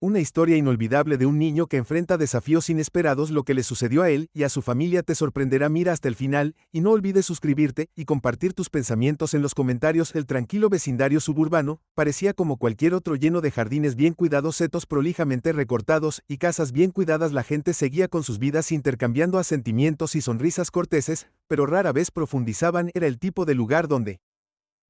Una historia inolvidable de un niño que enfrenta desafíos inesperados. Lo que le sucedió a él y a su familia te sorprenderá. Mira hasta el final, y no olvides suscribirte y compartir tus pensamientos en los comentarios. El tranquilo vecindario suburbano parecía como cualquier otro, lleno de jardines bien cuidados, setos prolijamente recortados y casas bien cuidadas. La gente seguía con sus vidas intercambiando asentimientos y sonrisas corteses, pero rara vez profundizaban. Era el tipo de lugar donde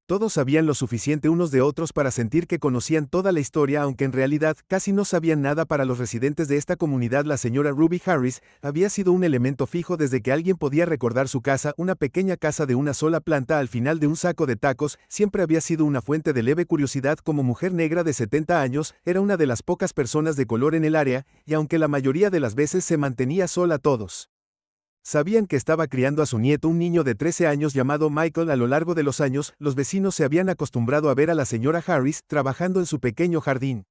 todos sabían lo suficiente unos de otros para sentir que conocían toda la historia, aunque en realidad casi no sabían nada. Para los residentes de esta comunidad, la señora Ruby Harris había sido un elemento fijo desde que alguien podía recordar su casa, una pequeña casa de una sola planta al final de un saco de tacos. Siempre había sido una fuente de leve curiosidad. Como mujer negra de 70 años, era una de las pocas personas de color en el área, y aunque la mayoría de las veces se mantenía sola, todos sabían que estaba criando a su nieto, un niño de 13 años llamado Michael. A lo largo de los años, los vecinos se habían acostumbrado a ver a la señora Harris trabajando en su pequeño jardín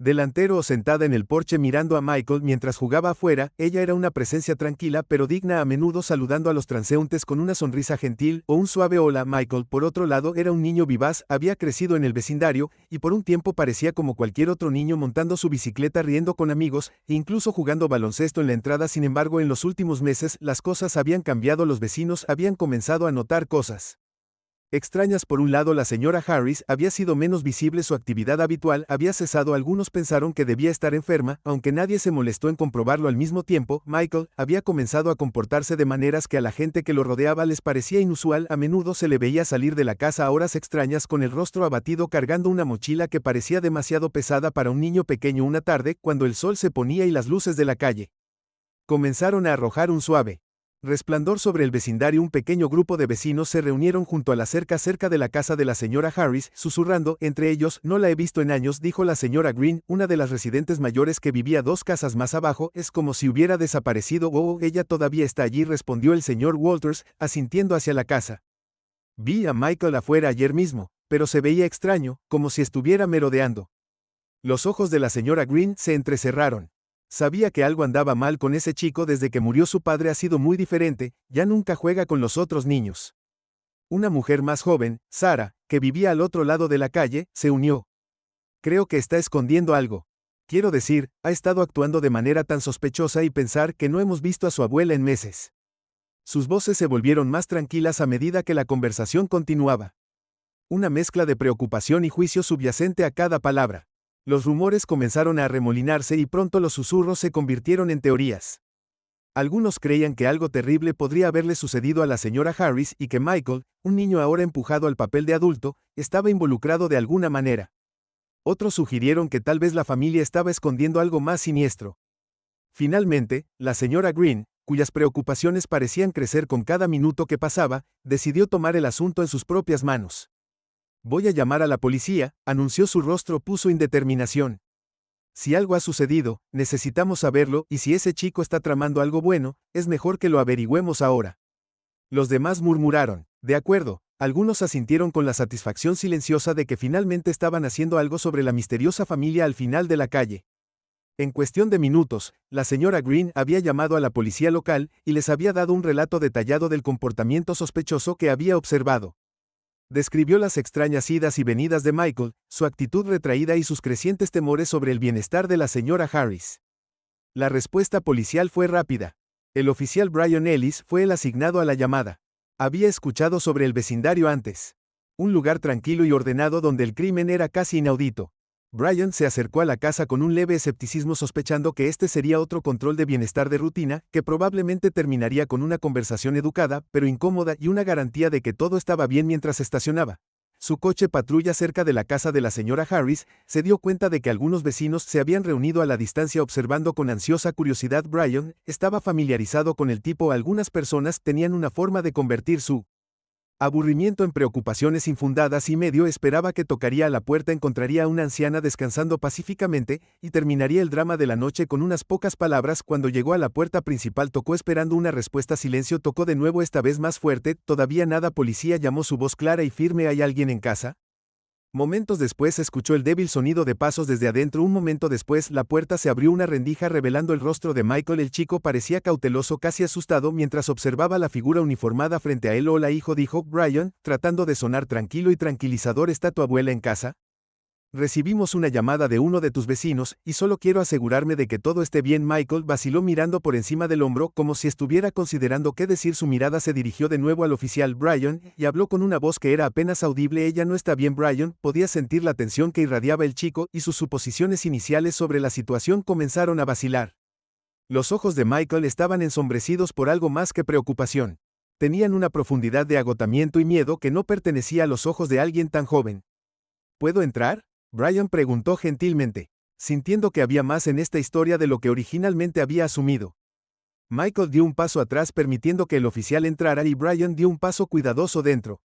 delantero o sentada en el porche mirando a Michael mientras jugaba afuera. Ella era una presencia tranquila pero digna, a menudo saludando a los transeúntes con una sonrisa gentil o un suave hola. Michael, por otro lado, era un niño vivaz, había crecido en el vecindario, y por un tiempo parecía como cualquier otro niño, montando su bicicleta, riendo con amigos, e incluso jugando baloncesto en la entrada. Sin embargo, en los últimos meses, las cosas habían cambiado. Los vecinos habían comenzado a notar cosas extrañas. Por un lado, la señora Harris había sido menos visible, su actividad habitual había cesado. Algunos pensaron que debía estar enferma, aunque nadie se molestó en comprobarlo. Al mismo tiempo, Michael había comenzado a comportarse de maneras que a la gente que lo rodeaba les parecía inusual. A menudo se le veía salir de la casa a horas extrañas con el rostro abatido, cargando una mochila que parecía demasiado pesada para un niño pequeño. Una tarde, cuando el sol se ponía y las luces de la calle comenzaron a arrojar un suave resplandor sobre el vecindario, un pequeño grupo de vecinos se reunieron junto a la cerca cerca de la casa de la señora Harris, susurrando entre ellos. No la he visto en años, dijo la señora Green, una de las residentes mayores que vivía 2 casas más abajo. Es como si hubiera desaparecido. Oh, ella todavía está allí, respondió el señor Walters, asintiendo hacia la casa. Vi a Michael afuera ayer mismo, pero se veía extraño, como si estuviera merodeando. Los ojos de la señora Green se entrecerraron. Sabía que algo andaba mal con ese chico. Desde que murió su padre ha sido muy diferente, ya nunca juega con los otros niños. Una mujer más joven, Sara, que vivía al otro lado de la calle, se unió. Creo que está escondiendo algo. Quiero decir, ha estado actuando de manera tan sospechosa, y pensar que no hemos visto a su abuela en meses. Sus voces se volvieron más tranquilas a medida que la conversación continuaba. Una mezcla de preocupación y juicio subyacente a cada palabra. Los rumores comenzaron a arremolinarse y pronto los susurros se convirtieron en teorías. Algunos creían que algo terrible podría haberle sucedido a la señora Harris y que Michael, un niño ahora empujado al papel de adulto, estaba involucrado de alguna manera. Otros sugirieron que tal vez la familia estaba escondiendo algo más siniestro. Finalmente, la señora Green, cuyas preocupaciones parecían crecer con cada minuto que pasaba, decidió tomar el asunto en sus propias manos. Voy a llamar a la policía, anunció. Su rostro puso indeterminación. Si algo ha sucedido, necesitamos saberlo, y si ese chico está tramando algo bueno, es mejor que lo averigüemos ahora. Los demás murmuraron, de acuerdo. Algunos asintieron con la satisfacción silenciosa de que finalmente estaban haciendo algo sobre la misteriosa familia al final de la calle. En cuestión de minutos, la señora Green había llamado a la policía local y les había dado un relato detallado del comportamiento sospechoso que había observado. Describió las extrañas idas y venidas de Michael, su actitud retraída y sus crecientes temores sobre el bienestar de la señora Harris. La respuesta policial fue rápida. El oficial Brian Ellis fue el asignado a la llamada. Había escuchado sobre el vecindario antes. Un lugar tranquilo y ordenado donde el crimen era casi inaudito. Brian se acercó a la casa con un leve escepticismo, sospechando que este sería otro control de bienestar de rutina, que probablemente terminaría con una conversación educada, pero incómoda, y una garantía de que todo estaba bien mientras estacionaba su coche patrulla cerca de la casa de la señora Harris. Se dio cuenta de que algunos vecinos se habían reunido a la distancia observando con ansiosa curiosidad. Brian estaba familiarizado con el tipo. Algunas personas tenían una forma de convertir su aburrimiento en preocupaciones infundadas, y medio esperaba que tocaría a la puerta, encontraría a una anciana descansando pacíficamente, y terminaría el drama de la noche con unas pocas palabras. Cuando llegó a la puerta principal, tocó esperando una respuesta. Silencio. Tocó de nuevo, esta vez más fuerte. Todavía nada. Policía, llamó, su voz clara y firme. ¿Hay alguien en casa? Momentos después escuchó el débil sonido de pasos desde adentro. Un momento después, la puerta se abrió una rendija revelando el rostro de Michael. El chico parecía cauteloso, casi asustado, mientras observaba la figura uniformada frente a él. Hola, hijo, dijo Brian, tratando de sonar tranquilo y tranquilizador. ¿Está tu abuela en casa? Recibimos una llamada de uno de tus vecinos, y solo quiero asegurarme de que todo esté bien. Michael vaciló mirando por encima del hombro como si estuviera considerando qué decir. Su mirada se dirigió de nuevo al oficial Brian, y habló con una voz que era apenas audible. Ella no está bien. Brian podía sentir la tensión que irradiaba el chico, y sus suposiciones iniciales sobre la situación comenzaron a vacilar. Los ojos de Michael estaban ensombrecidos por algo más que preocupación. Tenían una profundidad de agotamiento y miedo que no pertenecía a los ojos de alguien tan joven. ¿Puedo entrar?, Brian preguntó gentilmente, sintiendo que había más en esta historia de lo que originalmente había asumido. Michael dio un paso atrás permitiendo que el oficial entrara y Brian dio un paso cuidadoso dentro.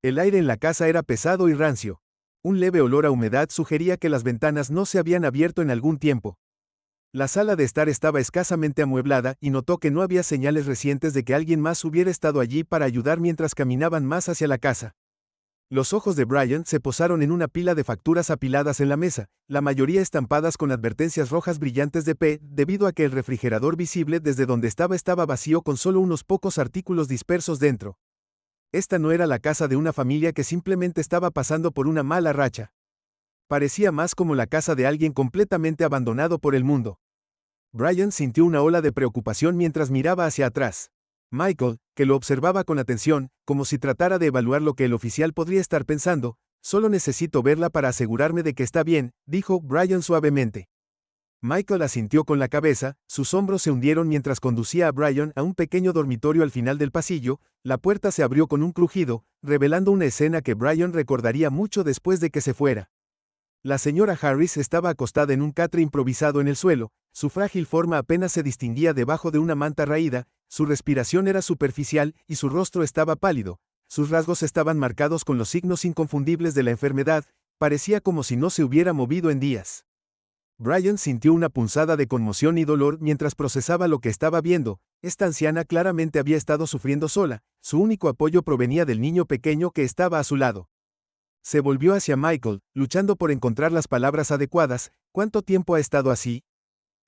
El aire en la casa era pesado y rancio. Un leve olor a humedad sugería que las ventanas no se habían abierto en algún tiempo. La sala de estar estaba escasamente amueblada y notó que no había señales recientes de que alguien más hubiera estado allí para ayudar mientras caminaban más hacia la casa. Los ojos de Brian se posaron en una pila de facturas apiladas en la mesa, la mayoría estampadas con advertencias rojas brillantes de P, debido a que el refrigerador visible desde donde estaba vacío con solo unos pocos artículos dispersos dentro. Esta no era la casa de una familia que simplemente estaba pasando por una mala racha. Parecía más como la casa de alguien completamente abandonado por el mundo. Brian sintió una ola de preocupación mientras miraba hacia atrás. Michael, que lo observaba con atención, como si tratara de evaluar lo que el oficial podría estar pensando, «Solo necesito verla para asegurarme de que está bien», dijo Brian suavemente. Michael asintió con la cabeza, sus hombros se hundieron mientras conducía a Brian a un pequeño dormitorio al final del pasillo. La puerta se abrió con un crujido, revelando una escena que Brian recordaría mucho después de que se fuera. La señora Harris estaba acostada en un catre improvisado en el suelo, su frágil forma apenas se distinguía debajo de una manta raída, su respiración era superficial y su rostro estaba pálido, sus rasgos estaban marcados con los signos inconfundibles de la enfermedad, parecía como si no se hubiera movido en días. Brian sintió una punzada de conmoción y dolor mientras procesaba lo que estaba viendo. Esta anciana claramente había estado sufriendo sola, su único apoyo provenía del niño pequeño que estaba a su lado. Se volvió hacia Michael, luchando por encontrar las palabras adecuadas. «¿Cuánto tiempo ha estado así?»,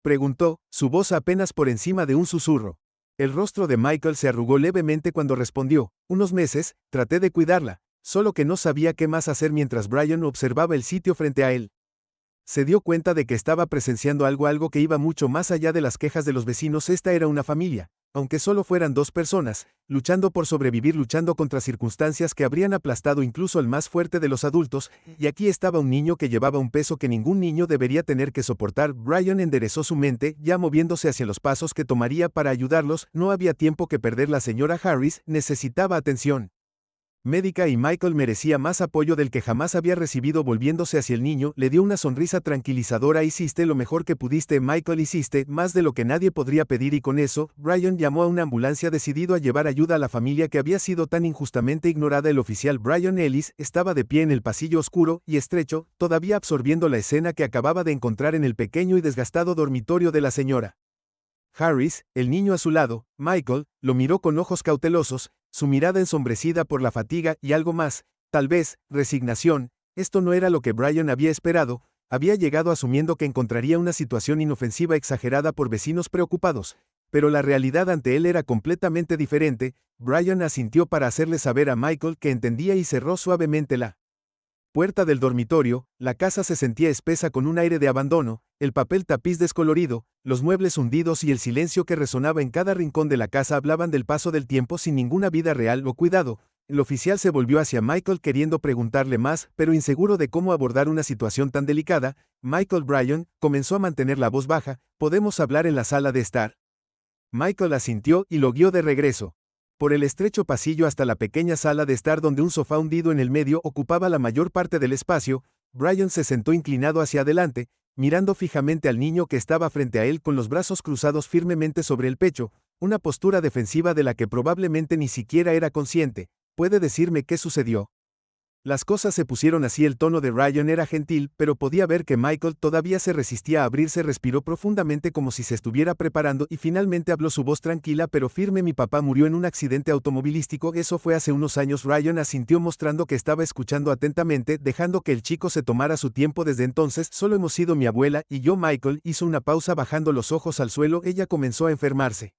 preguntó, su voz apenas por encima de un susurro. El rostro de Michael se arrugó levemente cuando respondió, «Unos meses, traté de cuidarla, solo que no sabía qué más hacer». Mientras Brian observaba el sitio frente a él, se dio cuenta de que estaba presenciando algo que iba mucho más allá de las quejas de los vecinos. Esta era una familia, aunque solo fueran dos personas, luchando por sobrevivir, luchando contra circunstancias que habrían aplastado incluso al más fuerte de los adultos, y aquí estaba un niño que llevaba un peso que ningún niño debería tener que soportar. Brian enderezó su mente, ya moviéndose hacia los pasos que tomaría para ayudarlos. No había tiempo que perder. La señora Harris necesitaba atención médica y Michael merecía más apoyo del que jamás había recibido. Volviéndose hacia el niño, le dio una sonrisa tranquilizadora. «Hiciste lo mejor que pudiste, Michael, hiciste más de lo que nadie podría pedir». Y con eso, Brian llamó a una ambulancia decidido a llevar ayuda a la familia que había sido tan injustamente ignorada. El oficial Brian Ellis estaba de pie en el pasillo oscuro y estrecho, todavía absorbiendo la escena que acababa de encontrar en el pequeño y desgastado dormitorio de la señora Harris. El niño a su lado, Michael, lo miró con ojos cautelosos, su mirada ensombrecida por la fatiga y algo más, tal vez, resignación. Esto no era lo que Brian había esperado. Había llegado asumiendo que encontraría una situación inofensiva exagerada por vecinos preocupados, pero la realidad ante él era completamente diferente. Brian asintió para hacerle saber a Michael que entendía y cerró suavemente la puerta del dormitorio. La casa se sentía espesa con un aire de abandono, el papel tapiz descolorido, los muebles hundidos y el silencio que resonaba en cada rincón de la casa hablaban del paso del tiempo sin ninguna vida real o cuidado. El oficial se volvió hacia Michael queriendo preguntarle más, pero inseguro de cómo abordar una situación tan delicada. «Michael». Brian comenzó a mantener la voz baja, «¿podemos hablar en la sala de estar?». Michael asintió y lo guió de regreso por el estrecho pasillo hasta la pequeña sala de estar donde un sofá hundido en el medio ocupaba la mayor parte del espacio. Brian se sentó inclinado hacia adelante, mirando fijamente al niño que estaba frente a él con los brazos cruzados firmemente sobre el pecho, una postura defensiva de la que probablemente ni siquiera era consciente. «¿Puede decirme qué sucedió?». Las cosas se pusieron así. El tono de Brian era gentil, pero podía ver que Michael todavía se resistía a abrirse. Respiró profundamente como si se estuviera preparando y finalmente habló, su voz tranquila pero firme. «Mi papá murió en un accidente automovilístico. Eso fue hace unos años». Brian asintió mostrando que estaba escuchando atentamente, dejando que el chico se tomara su tiempo. «Desde entonces, solo hemos sido mi abuela y yo». Michael hizo una pausa bajando los ojos al suelo. «Ella comenzó a enfermarse».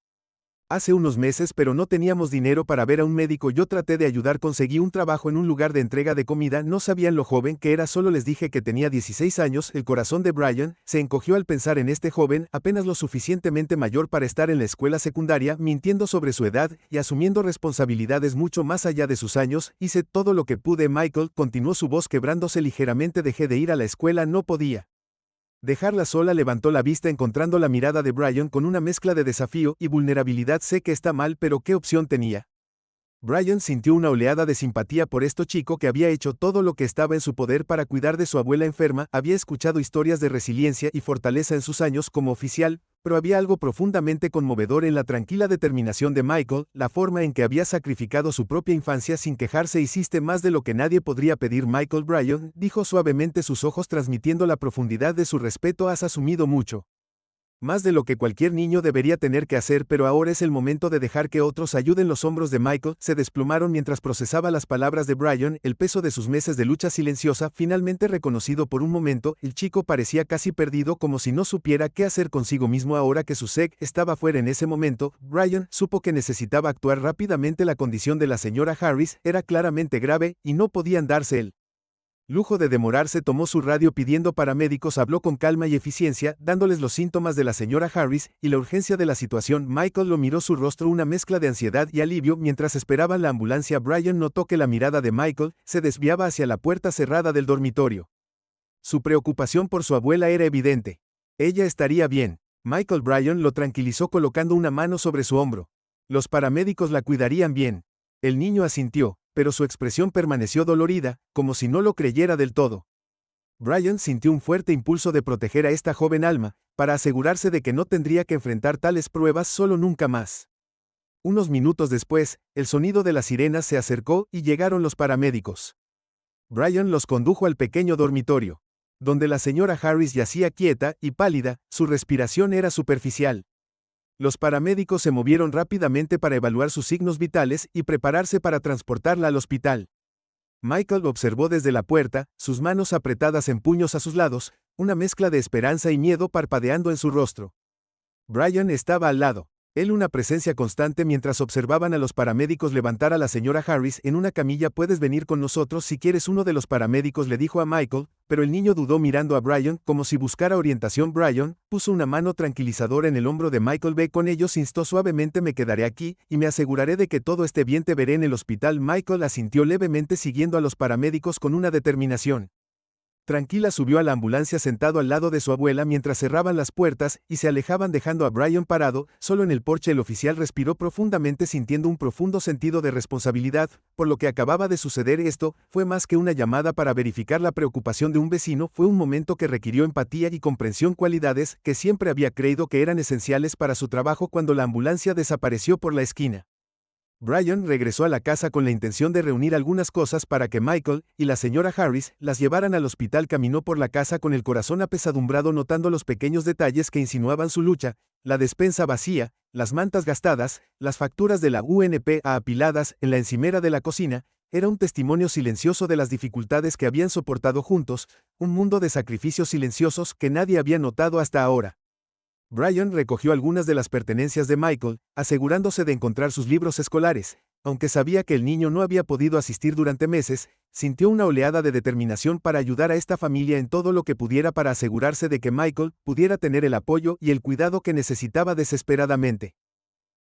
Hace unos meses, pero no teníamos dinero para ver a un médico. Yo traté de ayudar, conseguí un trabajo en un lugar de entrega de comida. No sabían lo joven que era, solo les dije que tenía 16 años. El corazón de Brian se encogió al pensar en este joven, apenas lo suficientemente mayor para estar en la escuela secundaria, mintiendo sobre su edad y asumiendo responsabilidades mucho más allá de sus años. Hice todo lo que pude, Michael, continuó, su voz quebrándose ligeramente. Dejé de ir a la escuela, no podía dejarla sola. Levantó la vista encontrando la mirada de Brian con una mezcla de desafío y vulnerabilidad. Sé que está mal, pero ¿qué opción tenía? Brian sintió una oleada de simpatía por este chico que había hecho todo lo que estaba en su poder para cuidar de su abuela enferma. Había escuchado historias de resiliencia y fortaleza en sus años como oficial, pero había algo profundamente conmovedor en la tranquila determinación de Michael, la forma en que había sacrificado su propia infancia sin quejarse. Hiciste más de lo que nadie podría pedir, Michael. Brian dijo suavemente, sus ojos transmitiendo la profundidad de su respeto. Has asumido mucho más de lo que cualquier niño debería tener que hacer, pero ahora es el momento de dejar que otros ayuden. Los hombros de Michael se desplomaron mientras procesaba las palabras de Brian, el peso de sus meses de lucha silenciosa, finalmente reconocido. Por un momento, el chico parecía casi perdido, como si no supiera qué hacer consigo mismo ahora que su sec estaba fuera. En ese momento, Brian supo que necesitaba actuar rápidamente. La condición de la señora Harris era claramente grave, y no podían darse el lujo de demorarse. Tomó su radio pidiendo paramédicos, habló con calma y eficiencia, dándoles los síntomas de la señora Harris y la urgencia de la situación. Michael lo miró, su rostro una mezcla de ansiedad y alivio mientras esperaban la ambulancia. Brian notó que la mirada de Michael se desviaba hacia la puerta cerrada del dormitorio. Su preocupación por su abuela era evidente. Ella estaría bien. Michael. Brian lo tranquilizó colocando una mano sobre su hombro. Los paramédicos la cuidarían bien. El niño asintió, pero su expresión permaneció dolorida, como si no lo creyera del todo. Brian sintió un fuerte impulso de proteger a esta joven alma, para asegurarse de que no tendría que enfrentar tales pruebas solo nunca más. Unos minutos después, el sonido de las sirenas se acercó y llegaron los paramédicos. Brian los condujo al pequeño dormitorio, donde la señora Harris yacía quieta y pálida. Su respiración era superficial. Los paramédicos se movieron rápidamente para evaluar sus signos vitales y prepararse para transportarla al hospital. Michael observó desde la puerta, sus manos apretadas en puños a sus lados, una mezcla de esperanza y miedo parpadeando en su rostro. Brian estaba al lado, él una presencia constante mientras observaban a los paramédicos levantar a la señora Harris en una camilla. Puedes venir con nosotros si quieres, uno de los paramédicos le dijo a Michael, pero el niño dudó mirando a Brian como si buscara orientación. Brian puso una mano tranquilizadora en el hombro de Michael. Ve con ellos, instó suavemente. Me quedaré aquí, y me aseguraré de que todo esté bien. Te veré en el hospital. Michael asintió levemente siguiendo a los paramédicos con una determinación tranquila. Subió a la ambulancia sentado al lado de su abuela mientras cerraban las puertas y se alejaban dejando a Brian parado, solo en el porche. El oficial respiró profundamente sintiendo un profundo sentido de responsabilidad por lo que acababa de suceder. Esto fue más que una llamada para verificar la preocupación de un vecino, fue un momento que requirió empatía y comprensión, cualidades que siempre había creído que eran esenciales para su trabajo. Cuando la ambulancia desapareció por la esquina, Brian regresó a la casa con la intención de reunir algunas cosas para que Michael y la señora Harris las llevaran al hospital. Caminó por la casa con el corazón apesadumbrado, notando los pequeños detalles que insinuaban su lucha: la despensa vacía, las mantas gastadas, las facturas de la UNP apiladas en la encimera de la cocina. Era un testimonio silencioso de las dificultades que habían soportado juntos, un mundo de sacrificios silenciosos que nadie había notado hasta ahora. Brian recogió algunas de las pertenencias de Michael, asegurándose de encontrar sus libros escolares. Aunque sabía que el niño no había podido asistir durante meses, sintió una oleada de determinación para ayudar a esta familia en todo lo que pudiera para asegurarse de que Michael pudiera tener el apoyo y el cuidado que necesitaba desesperadamente.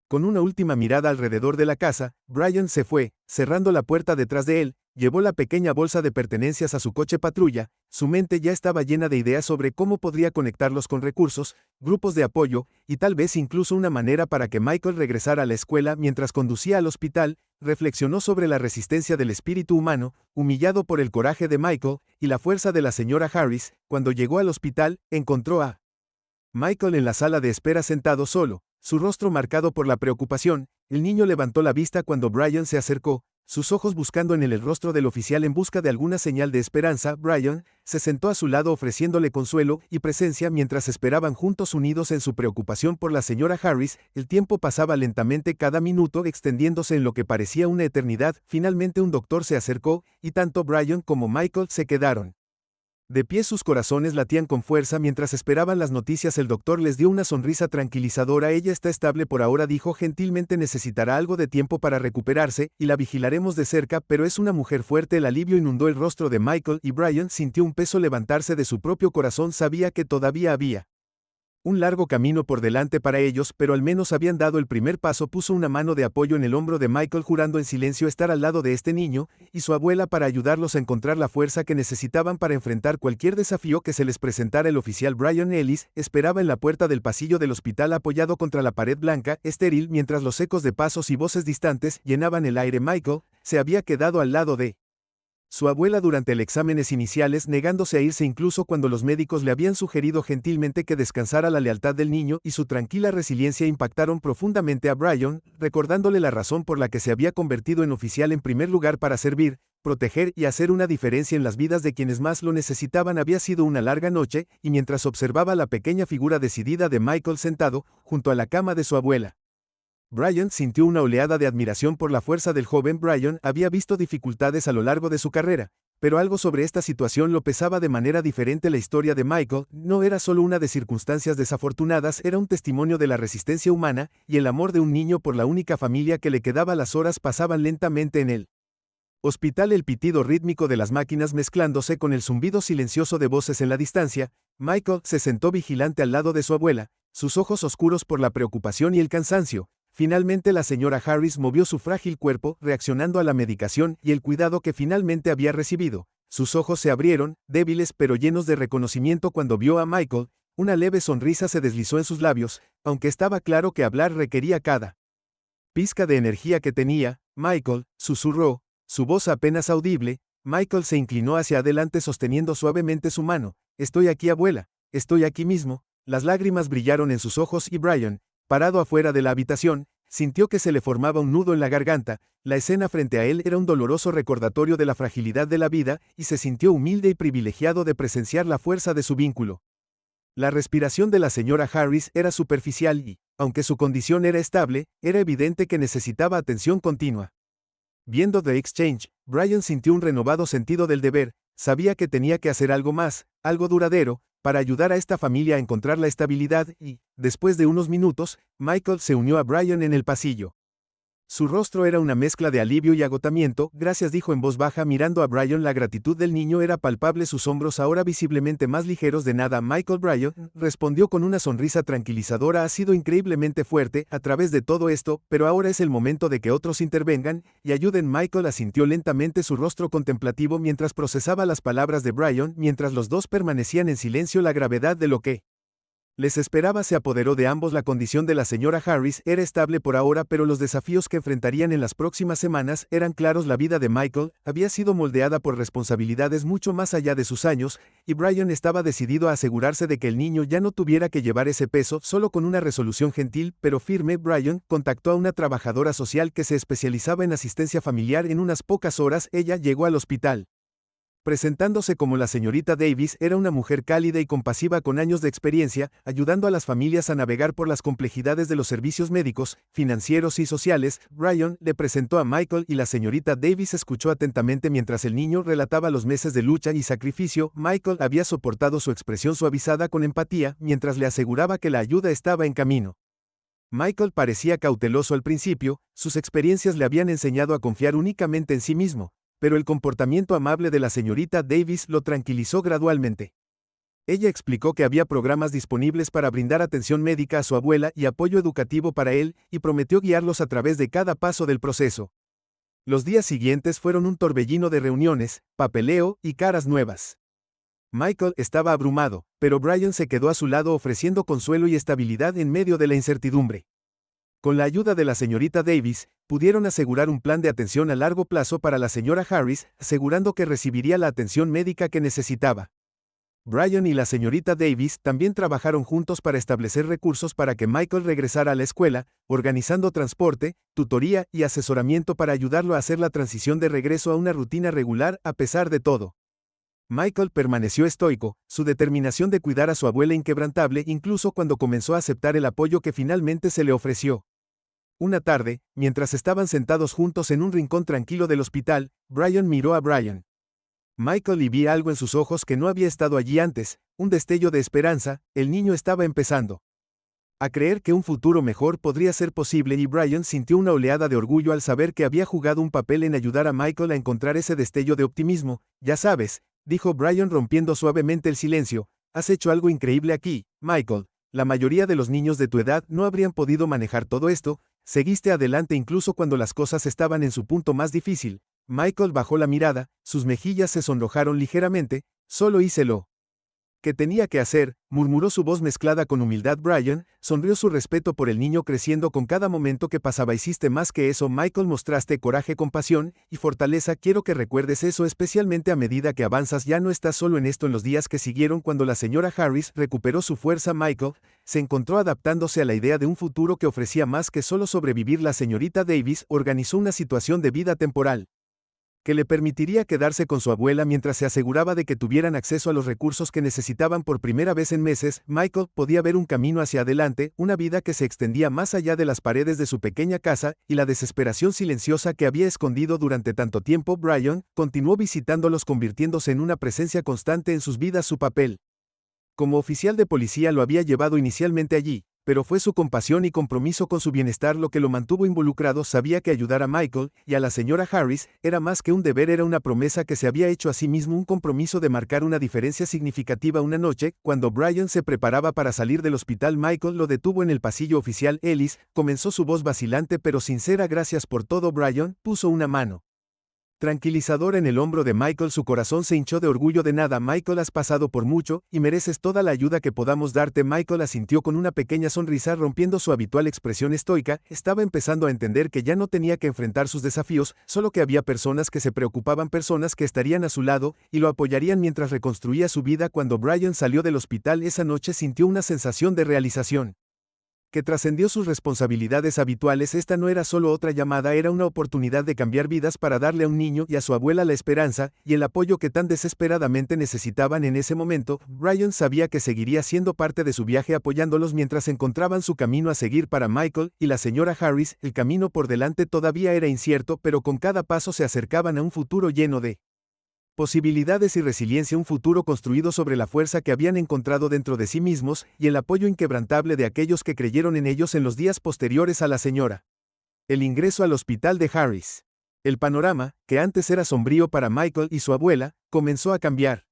Con una última mirada alrededor de la casa, Brian se fue, cerrando la puerta detrás de él. Llevó la pequeña bolsa de pertenencias a su coche patrulla. Su mente ya estaba llena de ideas sobre cómo podría conectarlos con recursos, grupos de apoyo, y tal vez incluso una manera para que Michael regresara a la escuela. Mientras conducía al hospital, reflexionó sobre la resistencia del espíritu humano, humillado por el coraje de Michael y la fuerza de la señora Harris. Cuando llegó al hospital, encontró a Michael en la sala de espera sentado solo, su rostro marcado por la preocupación. El niño levantó la vista cuando Brian se acercó, sus ojos buscando en el rostro del oficial en busca de alguna señal de esperanza. Brian se sentó a su lado ofreciéndole consuelo y presencia mientras esperaban juntos, unidos en su preocupación por la señora Harris. El tiempo pasaba lentamente, cada minuto extendiéndose en lo que parecía una eternidad. Finalmente un doctor se acercó, y tanto Brian como Michael se quedaron De pie sus corazones latían con fuerza mientras esperaban las noticias. El doctor les dio una sonrisa tranquilizadora. Ella está estable por ahora, dijo gentilmente, necesitará algo de tiempo para recuperarse, y la vigilaremos de cerca, pero es una mujer fuerte. El alivio inundó el rostro de Michael, y Brian sintió un peso levantarse de su propio corazón. Sabía que todavía había un largo camino por delante para ellos, pero al menos habían dado el primer paso. Puso una mano de apoyo en el hombro de Michael, jurando en silencio estar al lado de este niño y su abuela para ayudarlos a encontrar la fuerza que necesitaban para enfrentar cualquier desafío que se les presentara. El oficial Brian Ellis esperaba en la puerta del pasillo del hospital apoyado contra la pared blanca, estéril, mientras los ecos de pasos y voces distantes llenaban el aire. Michael se había quedado al lado de su abuela durante los exámenes iniciales, negándose a irse incluso cuando los médicos le habían sugerido gentilmente que descansara. La lealtad del niño y su tranquila resiliencia impactaron profundamente a Brian, recordándole la razón por la que se había convertido en oficial en primer lugar: para servir, proteger y hacer una diferencia en las vidas de quienes más lo necesitaban. Había sido una larga noche, y mientras observaba la pequeña figura decidida de Michael sentado junto a la cama de su abuela, Brian sintió una oleada de admiración por la fuerza del joven. Brian había visto dificultades a lo largo de su carrera, pero algo sobre esta situación lo pesaba de manera diferente. La historia de Michael no era solo una de circunstancias desafortunadas, era un testimonio de la resistencia humana y el amor de un niño por la única familia que le quedaba. Las horas pasaban lentamente en el hospital, el pitido rítmico de las máquinas mezclándose con el zumbido silencioso de voces en la distancia. Michael se sentó vigilante al lado de su abuela, sus ojos oscuros por la preocupación y el cansancio. Finalmente la señora Harris movió su frágil cuerpo, reaccionando a la medicación y el cuidado que finalmente había recibido. Sus ojos se abrieron, débiles pero llenos de reconocimiento cuando vio a Michael. Una leve sonrisa se deslizó en sus labios, aunque estaba claro que hablar requería cada pizca de energía que tenía. Michael, susurró, su voz apenas audible. Michael se inclinó hacia adelante sosteniendo suavemente su mano. Estoy aquí, abuela, estoy aquí mismo. Las lágrimas brillaron en sus ojos y Brian, parado afuera de la habitación, sintió que se le formaba un nudo en la garganta. La escena frente a él era un doloroso recordatorio de la fragilidad de la vida, y se sintió humilde y privilegiado de presenciar la fuerza de su vínculo. La respiración de la señora Harris era superficial y, aunque su condición era estable, era evidente que necesitaba atención continua. Viendo The Exchange, Brian sintió un renovado sentido del deber. Sabía que tenía que hacer algo más, algo duradero, para ayudar a esta familia a encontrar la estabilidad y, después de unos minutos, Michael se unió a Brian en el pasillo. Su rostro era una mezcla de alivio y agotamiento. Gracias, dijo en voz baja mirando a Brian. La gratitud del niño era palpable, sus hombros ahora visiblemente más ligeros. De nada, Michael. Brian respondió con una sonrisa tranquilizadora. Ha sido increíblemente fuerte a través de todo esto, pero ahora es el momento de que otros intervengan y ayuden. Michael asintió lentamente, su rostro contemplativo mientras procesaba las palabras de Brian. Mientras los dos permanecían en silencio, la gravedad de lo que les esperaba se apoderó de ambos. La condición de la señora Harris era estable por ahora, pero los desafíos que enfrentarían en las próximas semanas eran claros. La vida de Michael había sido moldeada por responsabilidades mucho más allá de sus años, y Brian estaba decidido a asegurarse de que el niño ya no tuviera que llevar ese peso. Solo con una resolución gentil pero firme, Brian contactó a una trabajadora social que se especializaba en asistencia familiar. En unas pocas horas, ella llegó al hospital. Presentándose como la señorita Davis, era una mujer cálida y compasiva con años de experiencia, ayudando a las familias a navegar por las complejidades de los servicios médicos, financieros y sociales. Brian le presentó a Michael y la señorita Davis escuchó atentamente mientras el niño relataba los meses de lucha y sacrificio. Michael había soportado su expresión suavizada con empatía, mientras le aseguraba que la ayuda estaba en camino. Michael parecía cauteloso al principio, sus experiencias le habían enseñado a confiar únicamente en sí mismo, pero el comportamiento amable de la señorita Davis lo tranquilizó gradualmente. Ella explicó que había programas disponibles para brindar atención médica a su abuela y apoyo educativo para él, y prometió guiarlos a través de cada paso del proceso. Los días siguientes fueron un torbellino de reuniones, papeleo y caras nuevas. Michael estaba abrumado, pero Brian se quedó a su lado ofreciendo consuelo y estabilidad en medio de la incertidumbre. Con la ayuda de la señorita Davis, pudieron asegurar un plan de atención a largo plazo para la señora Harris, asegurando que recibiría la atención médica que necesitaba. Brian y la señorita Davis también trabajaron juntos para establecer recursos para que Michael regresara a la escuela, organizando transporte, tutoría y asesoramiento para ayudarlo a hacer la transición de regreso a una rutina regular. A pesar de todo, Michael permaneció estoico, su determinación de cuidar a su abuela inquebrantable incluso cuando comenzó a aceptar el apoyo que finalmente se le ofreció. Una tarde, mientras estaban sentados juntos en un rincón tranquilo del hospital, Brian miró a Brian. Michael y vi algo en sus ojos que no había estado allí antes, un destello de esperanza. El niño estaba empezando a creer que un futuro mejor podría ser posible y Brian sintió una oleada de orgullo al saber que había jugado un papel en ayudar a Michael a encontrar ese destello de optimismo. Ya sabes, dijo Brian rompiendo suavemente el silencio, has hecho algo increíble aquí, Michael. La mayoría de los niños de tu edad no habrían podido manejar todo esto, seguiste adelante incluso cuando las cosas estaban en su punto más difícil. Michael bajó la mirada, sus mejillas se sonrojaron ligeramente, solo hice lo que tenía que hacer, murmuró su voz mezclada con humildad. Brian sonrió su respeto por el niño creciendo con cada momento que pasaba. Hiciste más que eso, Michael, mostraste coraje, compasión y fortaleza. Quiero que recuerdes eso especialmente a medida que avanzas. Ya no estás solo en esto. En los días que siguieron cuando la señora Harris recuperó su fuerza, Michael se encontró adaptándose a la idea de un futuro que ofrecía más que solo sobrevivir. La señorita Davis organizó una situación de vida temporal que le permitiría quedarse con su abuela mientras se aseguraba de que tuvieran acceso a los recursos que necesitaban. Por primera vez en meses, Michael podía ver un camino hacia adelante, una vida que se extendía más allá de las paredes de su pequeña casa y la desesperación silenciosa que había escondido durante tanto tiempo. Brian continuó visitándolos, convirtiéndose en una presencia constante en sus vidas. Su papel como oficial de policía lo había llevado inicialmente allí, pero fue su compasión y compromiso con su bienestar lo que lo mantuvo involucrado. Sabía que ayudar a Michael y a la señora Harris era más que un deber, era una promesa que se había hecho a sí mismo, un compromiso de marcar una diferencia significativa. Una noche, cuando Brian se preparaba para salir del hospital, Michael lo detuvo en el pasillo oficial. Ellis, comenzó su voz vacilante pero sincera, gracias por todo. Brian puso una mano tranquilizadora en el hombro de Michael. Su corazón se hinchó de orgullo. De nada, Michael, has pasado por mucho, y mereces toda la ayuda que podamos darte. Michael asintió con una pequeña sonrisa, rompiendo su habitual expresión estoica. Estaba empezando a entender que ya no tenía que enfrentar sus desafíos, solo que había personas que se preocupaban, personas que estarían a su lado y lo apoyarían mientras reconstruía su vida. Cuando Brian salió del hospital esa noche, sintió una sensación de realización que trascendió sus responsabilidades habituales. Esta no era solo otra llamada, era una oportunidad de cambiar vidas para darle a un niño y a su abuela la esperanza y el apoyo que tan desesperadamente necesitaban en ese momento. Brian sabía que seguiría siendo parte de su viaje, apoyándolos mientras encontraban su camino a seguir. Para Michael y la señora Harris, el camino por delante todavía era incierto, pero con cada paso se acercaban a un futuro lleno de posibilidades y resiliencia, un futuro construido sobre la fuerza que habían encontrado dentro de sí mismos y el apoyo inquebrantable de aquellos que creyeron en ellos. En los días posteriores a la señora el ingreso al hospital de Harris, el panorama, que antes era sombrío para Michael y su abuela, comenzó a cambiar.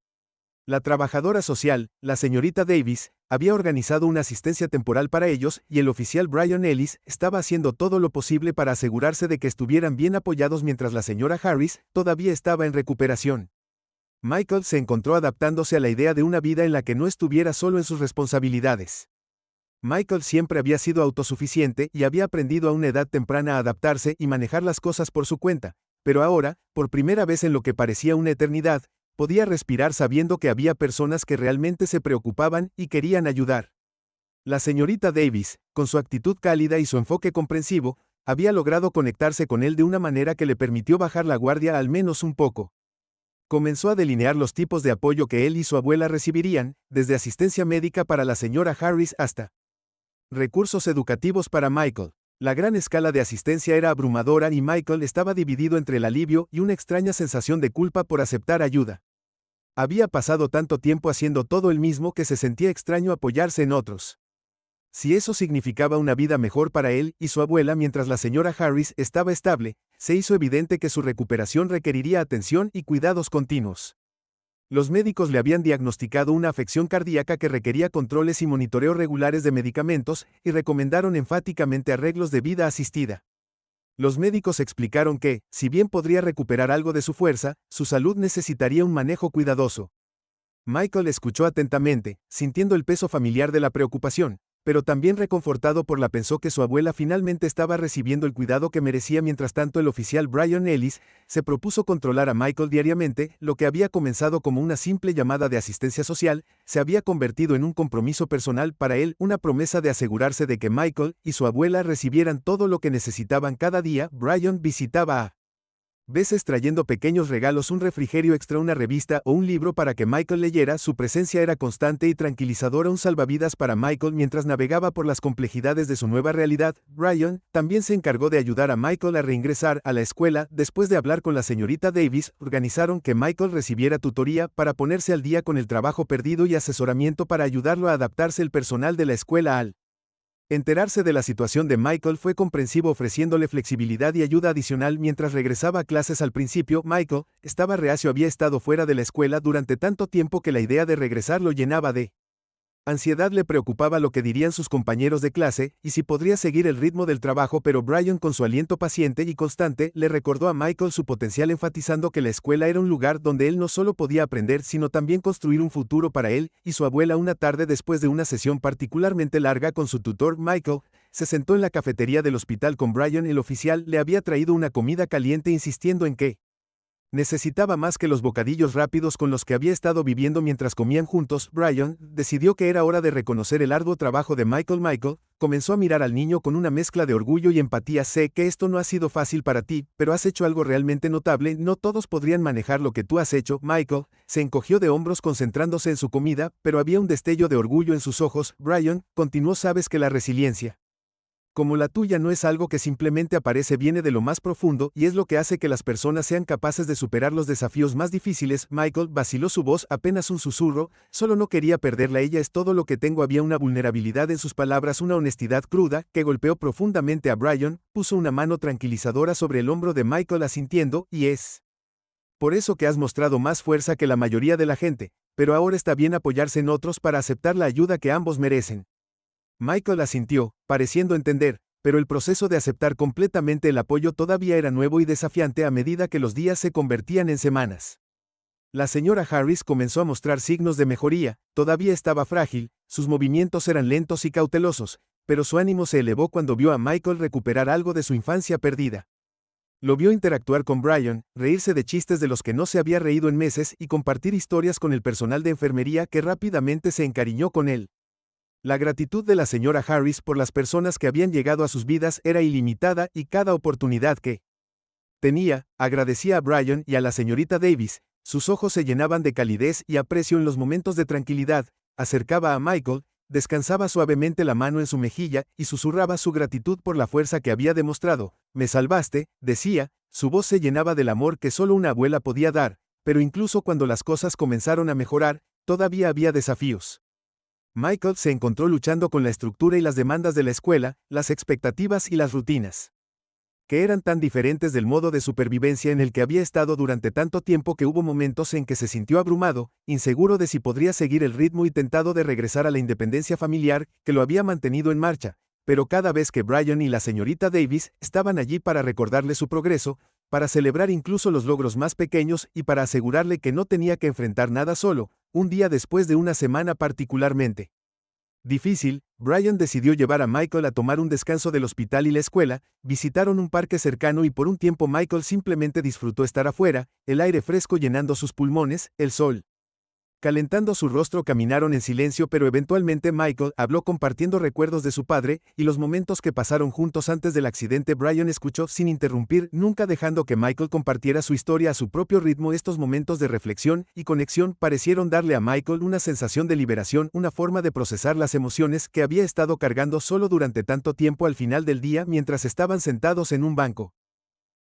La trabajadora social, la señorita Davis, había organizado una asistencia temporal para ellos y el oficial Brian Ellis estaba haciendo todo lo posible para asegurarse de que estuvieran bien apoyados mientras la señora Harris todavía estaba en recuperación. Michael se encontró adaptándose a la idea de una vida en la que no estuviera solo en sus responsabilidades. Michael siempre había sido autosuficiente y había aprendido a una edad temprana a adaptarse y manejar las cosas por su cuenta, pero ahora, por primera vez en lo que parecía una eternidad, podía respirar sabiendo que había personas que realmente se preocupaban y querían ayudar. La señorita Davis, con su actitud cálida y su enfoque comprensivo, había logrado conectarse con él de una manera que le permitió bajar la guardia al menos un poco. Comenzó a delinear los tipos de apoyo que él y su abuela recibirían, desde asistencia médica para la señora Harris hasta recursos educativos para Michael. La gran escala de asistencia era abrumadora y Michael estaba dividido entre el alivio y una extraña sensación de culpa por aceptar ayuda. Había pasado tanto tiempo haciendo todo él mismo que se sentía extraño apoyarse en otros. Si eso significaba una vida mejor para él y su abuela mientras la señora Harris estaba estable, se hizo evidente que su recuperación requeriría atención y cuidados continuos. Los médicos le habían diagnosticado una afección cardíaca que requería controles y monitoreo regulares de medicamentos y recomendaron enfáticamente arreglos de vida asistida. Los médicos explicaron que, si bien podría recuperar algo de su fuerza, su salud necesitaría un manejo cuidadoso. Michael escuchó atentamente, sintiendo el peso familiar de la preocupación, pero también reconfortado por la pensó que su abuela finalmente estaba recibiendo el cuidado que merecía. Mientras tanto, el oficial Brian Ellis se propuso controlar a Michael diariamente. Lo que había comenzado como una simple llamada de asistencia social, se había convertido en un compromiso personal para él, una promesa de asegurarse de que Michael y su abuela recibieran todo lo que necesitaban cada día. Brian visitaba a Veces trayendo pequeños regalos, un refrigerio extra, una revista o un libro para que Michael leyera. Su presencia era constante y tranquilizadora, un salvavidas para Michael mientras navegaba por las complejidades de su nueva realidad. Brian también se encargó de ayudar a Michael a reingresar a la escuela. Después de hablar con la señorita Davis, organizaron que Michael recibiera tutoría para ponerse al día con el trabajo perdido y asesoramiento para ayudarlo a adaptarse. El personal de la escuela al enterarse de la situación de Michael fue comprensivo, ofreciéndole flexibilidad y ayuda adicional mientras regresaba a clases. Al principio, Michael estaba reacio, había estado fuera de la escuela durante tanto tiempo que la idea de regresar lo llenaba de ansiedad. Le preocupaba lo que dirían sus compañeros de clase y si podría seguir el ritmo del trabajo, pero Brian, con su aliento paciente y constante, le recordó a Michael su potencial, enfatizando que la escuela era un lugar donde él no solo podía aprender sino también construir un futuro para él y su abuela. Una tarde, después de una sesión particularmente larga con su tutor, Michael se sentó en la cafetería del hospital con Brian. El oficial le había traído una comida caliente, insistiendo en que necesitaba más que los bocadillos rápidos con los que había estado viviendo. Mientras comían juntos, Brian decidió que era hora de reconocer el arduo trabajo de Michael. Michael comenzó a mirar al niño con una mezcla de orgullo y empatía. Sé que esto no ha sido fácil para ti, pero has hecho algo realmente notable. No todos podrían manejar lo que tú has hecho. Michael se encogió de hombros, concentrándose en su comida, pero había un destello de orgullo en sus ojos. Brian continuó: sabes que la resiliencia como la tuya no es algo que simplemente aparece, viene de lo más profundo y es lo que hace que las personas sean capaces de superar los desafíos más difíciles. Michael vaciló, su voz apenas un susurro, solo no quería perderla. Ella es todo lo que tengo. Había una vulnerabilidad en sus palabras, una honestidad cruda, que golpeó profundamente a Brian. Puso una mano tranquilizadora sobre el hombro de Michael, asintiendo: y es por eso que has mostrado más fuerza que la mayoría de la gente, pero ahora está bien apoyarse en otros para aceptar la ayuda que ambos merecen. Michael asintió, pareciendo entender, pero el proceso de aceptar completamente el apoyo todavía era nuevo y desafiante a medida que los días se convertían en semanas. La señora Harris comenzó a mostrar signos de mejoría. Todavía estaba frágil, sus movimientos eran lentos y cautelosos, pero su ánimo se elevó cuando vio a Michael recuperar algo de su infancia perdida. Lo vio interactuar con Brian, reírse de chistes de los que no se había reído en meses y compartir historias con el personal de enfermería, que rápidamente se encariñó con él. La gratitud de la señora Harris por las personas que habían llegado a sus vidas era ilimitada, y cada oportunidad que tenía, agradecía a Brian y a la señorita Davis. Sus ojos se llenaban de calidez y aprecio en los momentos de tranquilidad. Acercaba a Michael, descansaba suavemente la mano en su mejilla y susurraba su gratitud por la fuerza que había demostrado. Me salvaste, decía, su voz se llenaba del amor que solo una abuela podía dar, pero incluso cuando las cosas comenzaron a mejorar, todavía había desafíos. Michael se encontró luchando con la estructura y las demandas de la escuela, las expectativas y las rutinas, que eran tan diferentes del modo de supervivencia en el que había estado durante tanto tiempo, que hubo momentos en que se sintió abrumado, inseguro de si podría seguir el ritmo y tentado de regresar a la independencia familiar que lo había mantenido en marcha. Pero cada vez que Brian y la señorita Davis estaban allí para recordarle su progreso, para celebrar incluso los logros más pequeños y para asegurarle que no tenía que enfrentar nada solo, un día después de una semana particularmente difícil, Brian decidió llevar a Michael a tomar un descanso del hospital y la escuela. Visitaron un parque cercano y por un tiempo Michael simplemente disfrutó estar afuera, el aire fresco llenando sus pulmones, el sol calentando su rostro. Caminaron en silencio, pero eventualmente Michael habló, compartiendo recuerdos de su padre y los momentos que pasaron juntos antes del accidente. Brian escuchó sin interrumpir, nunca dejando que Michael compartiera su historia a su propio ritmo. Estos momentos de reflexión y conexión parecieron darle a Michael una sensación de liberación, una forma de procesar las emociones que había estado cargando solo durante tanto tiempo. Al final del día, mientras estaban sentados en un banco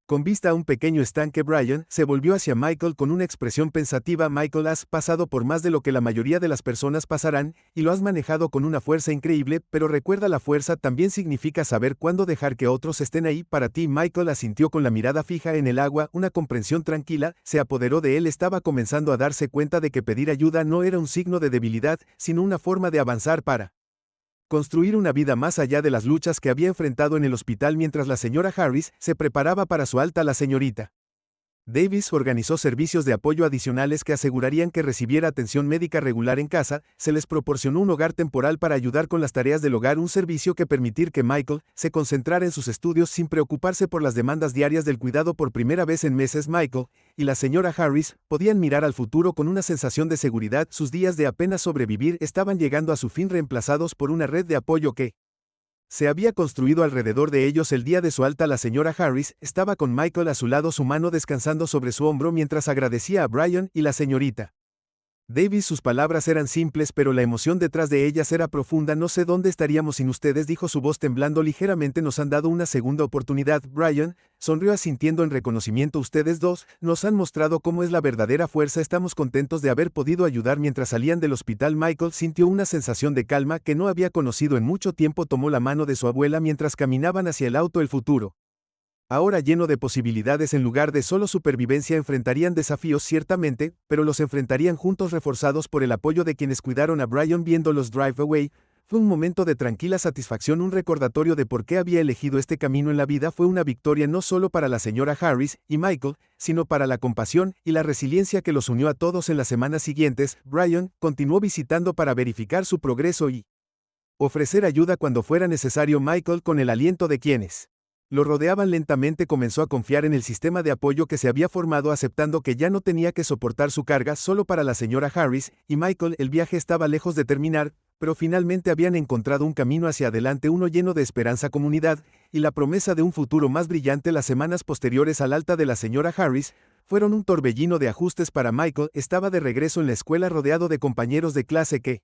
con vista a un pequeño estanque, Brian se volvió hacia Michael con una expresión pensativa. Michael, has pasado por más de lo que la mayoría de las personas pasarán, y lo has manejado con una fuerza increíble, pero recuerda, la fuerza también significa saber cuándo dejar que otros estén ahí para ti. Michael asintió con la mirada fija en el agua, una comprensión tranquila se apoderó de él. Estaba comenzando a darse cuenta de que pedir ayuda no era un signo de debilidad, sino una forma de avanzar para construir una vida más allá de las luchas que había enfrentado en el hospital. Mientras la señora Harris se preparaba para su alta, la señorita Davis organizó servicios de apoyo adicionales que asegurarían que recibiera atención médica regular en casa. Se les proporcionó un hogar temporal para ayudar con las tareas del hogar, un servicio que permitir que Michael se concentrara en sus estudios sin preocuparse por las demandas diarias del cuidado. Por primera vez en meses, Michael y la señora Harris podían mirar al futuro con una sensación de seguridad. Sus días de apenas sobrevivir estaban llegando a su fin, reemplazados por una red de apoyo que Se había construido alrededor de ellos el día de su alta. La señora Harris estaba con Michael a su lado, su mano descansando sobre su hombro mientras agradecía a Brian y la señorita Davis. Sus palabras eran simples, pero la emoción detrás de ellas era profunda. No sé dónde estaríamos sin ustedes, dijo su voz temblando ligeramente. Nos han dado una segunda oportunidad. Brian sonrió asintiendo en reconocimiento. Ustedes dos nos han mostrado cómo es la verdadera fuerza. Estamos contentos de haber podido ayudar. Mientras salían del hospital, Michael sintió una sensación de calma que no había conocido en mucho tiempo. Tomó la mano de su abuela mientras caminaban hacia el auto. El futuro, ahora lleno de posibilidades en lugar de solo supervivencia, enfrentarían desafíos ciertamente, pero los enfrentarían juntos, reforzados por el apoyo de quienes cuidaron a Brian. Viéndolos drive away, fue un momento de tranquila satisfacción, un recordatorio de por qué había elegido este camino en la vida. Fue una victoria no solo para la señora Harris y Michael, sino para la compasión y la resiliencia que los unió a todos. En las semanas siguientes, Brian continuó visitando para verificar su progreso y ofrecer ayuda cuando fuera necesario. Michael, con el aliento de quienes lo rodeaban lentamente, comenzó a confiar en el sistema de apoyo que se había formado, aceptando que ya no tenía que soportar su carga solo. Para la señora Harris y Michael, el viaje estaba lejos de terminar, pero finalmente habían encontrado un camino hacia adelante, uno lleno de esperanza, comunidad y la promesa de un futuro más brillante. Las semanas posteriores al alta de la señora Harris fueron un torbellino de ajustes para Michael. Estaba de regreso en la escuela rodeado de compañeros de clase que